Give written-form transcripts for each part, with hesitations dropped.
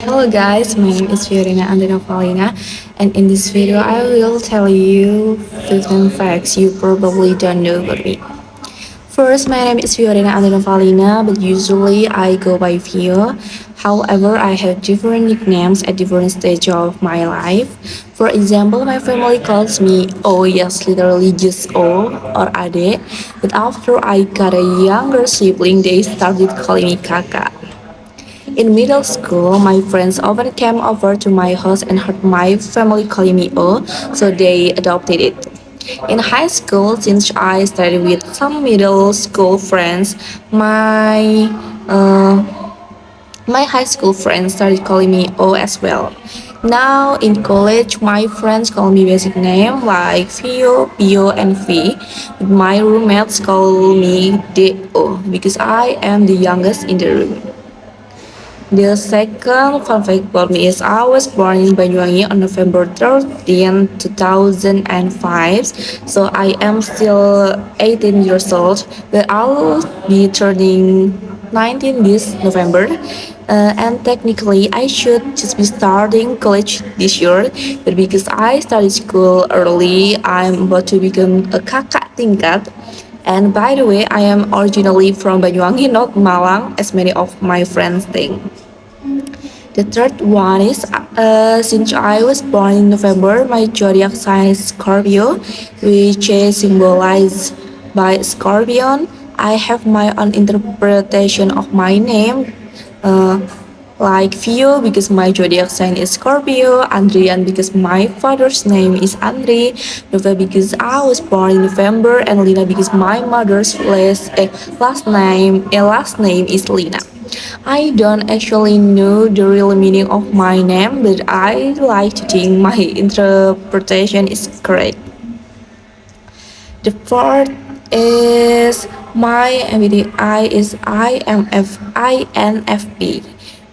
Hello guys, my name is Fiorina Andinovalina, and in this video I will tell you 15 facts you probably don't know about me. First, my name is Fiorina Andinovalina, but usually I go by Fio. However, I have different nicknames at different stages of my life. For example, my family calls me O, yes, literally just O or Ade, but after I got a younger sibling, they started calling me Kakak. In middle school, my friends often came over to my house and heard my family calling me O, so they adopted it. In high school, since I studied with some middle school friends, uh, my high school friends started calling me O as well. Now in college, my friends call me basic name like Fio, Pio, and V. But my roommates call me Do because I am the youngest in the room. The second fun fact about me is I was born in Banyuwangi on November 13, 2005. So I am still 18 years old, but I'll be turning 19 this November. And technically, I should just be starting college this year, but because I started school early, I'm about to become a kakak tingkat. And by the way, I am originally from Banyuwangi, not Malang, as many of my friends think. The third one is since I was born in November, my zodiac sign is Scorpio, which is symbolized by scorpion. I have my own interpretation of my name, uh, like Vio because my zodiac sign is Scorpio, Andrian because my father's name is Andre, Nova because I was born in November, and Lina because my mother's last name is Lina. I don't actually know the real meaning of my name, but I like to think my interpretation is correct. The fourth is my MBTI is INFP,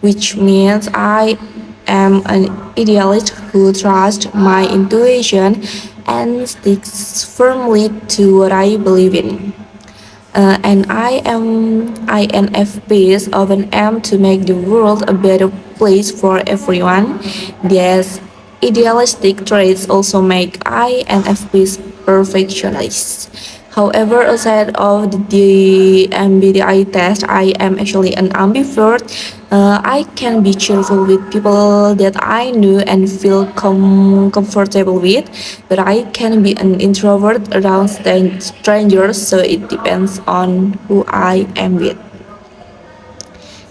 which means I am an idealist who trusts my intuition and sticks firmly to what I believe in. And INFPs often aim to make the world a better place for everyone. These idealistic traits also make INFPs perfectionists. However, aside of the MBTI test, I am actually an ambivert. I can be cheerful with people that I know and feel comfortable with, but I can be an introvert around strangers, so it depends on who I am with.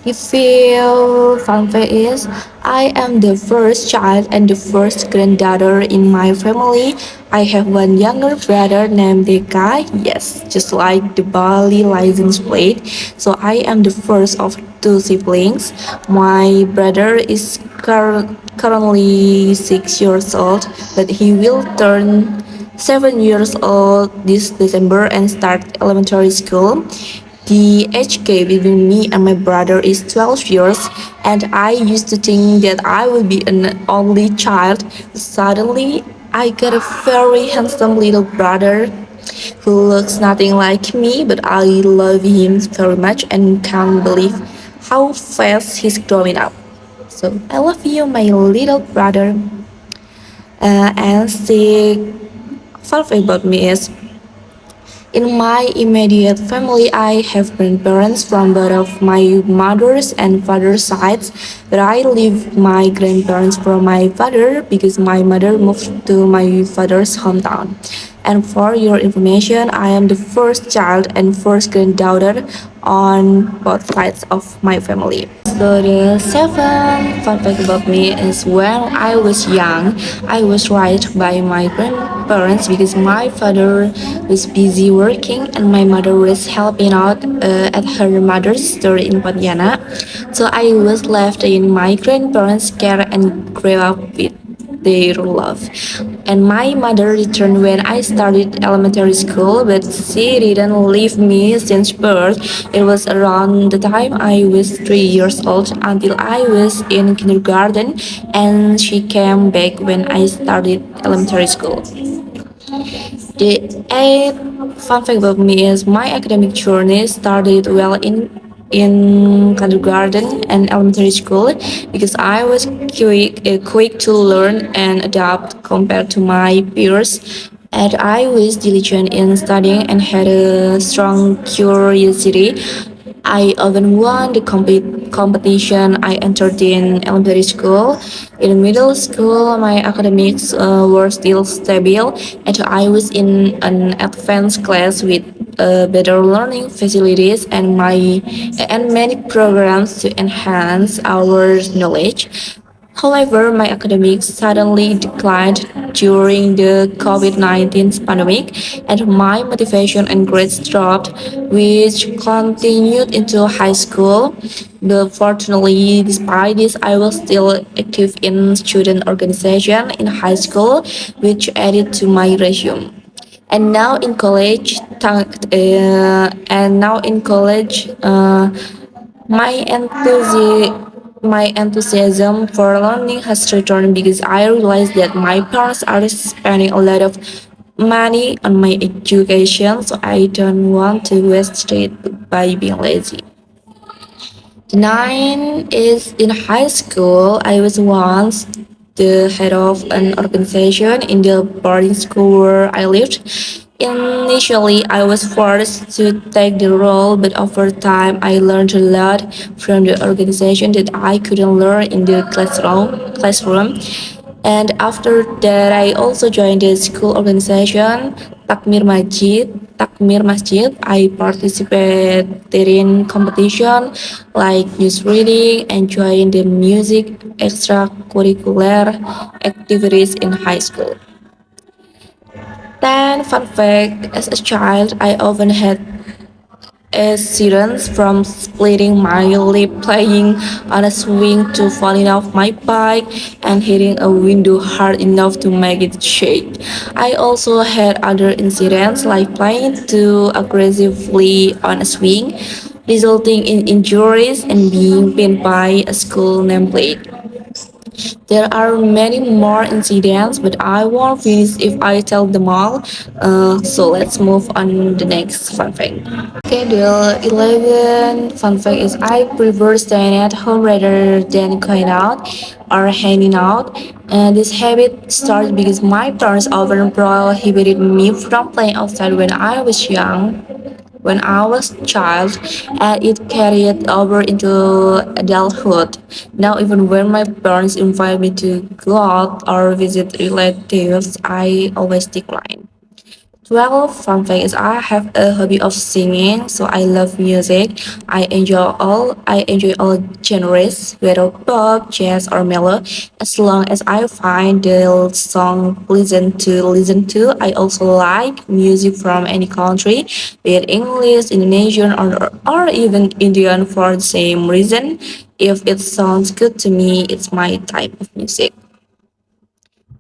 The feel fun fact is I am the first child and the first granddaughter in my family. I have one younger brother named Deka, yes, just like the Bali license plate. So I am the first of two siblings. My brother is currently 6 years old, but he will turn 7 years old this December and start elementary school. The age gap between me and my brother is 12 years, and I used to think that I would be an only child. Suddenly, I got a very handsome little brother who looks nothing like me, but I love him very much and can't believe how fast he's growing up. So, I love you, my little brother. And the fun fact about me is in my immediate family, I have grandparents from both of my mother's and father's sides, but I live my grandparents from my father because my mother moved to my father's hometown. And for your information, I am the first child and first granddaughter on both sides of my family. So the seventh fun fact about me is when I was young, I was raised by my grandparents because my father was busy working and my mother was helping out at her mother's store in Pontianak. So I was left in my grandparents' care and grew up with their love. And my mother returned when I started elementary school, but she didn't leave me since birth. It was around the time I was 3 years old until I was in kindergarten, and she came back when I started elementary school. The eighth fun fact about me is my academic journey started well in in kindergarten and elementary school because I was quick to learn and adapt compared to my peers. And I was diligent in studying and had a strong curiosity. I often won the competition I entered in elementary school. In middle school, my academics were still stable, and I was in an advanced class with better learning facilities and many programs to enhance our knowledge. However, my academics suddenly declined during the COVID-19 pandemic, and my motivation and grades dropped, which continued into high school. But fortunately, despite this, I was still active in student organization in high school, which added to my resume. And now in college, my enthusiasm for learning has returned because I realized that my parents are spending a lot of money on my education, so I don't want to waste it by being lazy. Nine is in high school. I was once the head of an organization in the boarding school where I lived. Initially, I was forced to take the role, but over time, I learned a lot from the organization that I couldn't learn in the classroom. And after that, I also joined the school organization Takmir Masjid. I participated in competition like news reading and joined the music extracurricular activities in high school. Then, fun fact: as a child, I often had accidents from splitting my lip playing on a swing to falling off my bike and hitting a window hard enough to make it shake. I also had other incidents like playing too aggressively on a swing, resulting in injuries and being pinned by a school nameplate. There are many more incidents, but I won't finish if I tell them all. So let's move on the next fun fact. Okay, the 11 fun fact is I prefer staying at home rather than going out or hanging out. And this habit started because my parents often prohibited me from playing outside when I was a child, and it carried over into adulthood. Now, even when my parents invite me to go out or visit relatives, I always decline. 12 fun fact is I have a hobby of singing, so I love music. I enjoy all genres, whether pop, jazz, or mellow. As long as I find the song listen to. I also like music from any country, be it English, Indonesian, or even Indian for the same reason. If it sounds good to me, it's my type of music.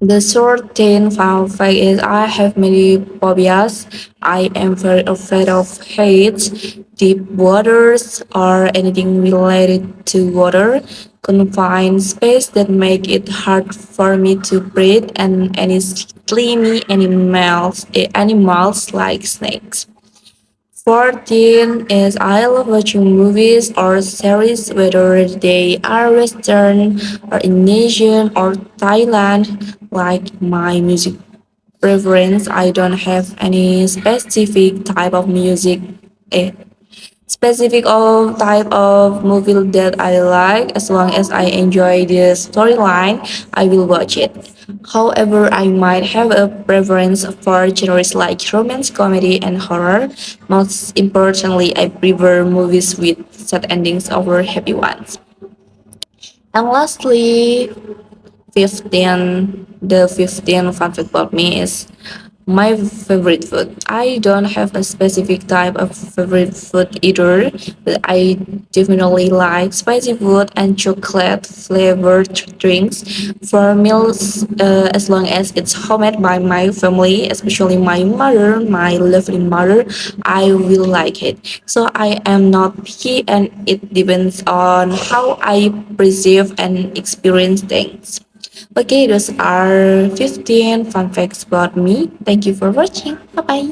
The short thing fun fact is I have many phobias. I am very afraid of heights, deep waters, or anything related to water, confined space that make it hard for me to breathe, and any slimy animals like snakes. 14 is I love watching movies or series whether they are Western or Indonesian or Thailand. Like my music preference, I don't have any specific type of music eh, specific of type of movie that I like. As long as I enjoy the storyline, I will watch it. However, I might have a preference for genres like romance, comedy, and horror. Most importantly, I prefer movies with sad endings over happy ones. And lastly, 15 the 15 fun fact about me is my favorite food. I don't have a specific type of favorite food either, but I definitely like spicy food and chocolate flavored drinks. For meals, as long as it's homemade by my family, especially my lovely mother, I will like it. So I am not picky, and it depends on how I perceive and experience things. Okay, those are 15 fun facts about me. Thank you for watching. Bye bye.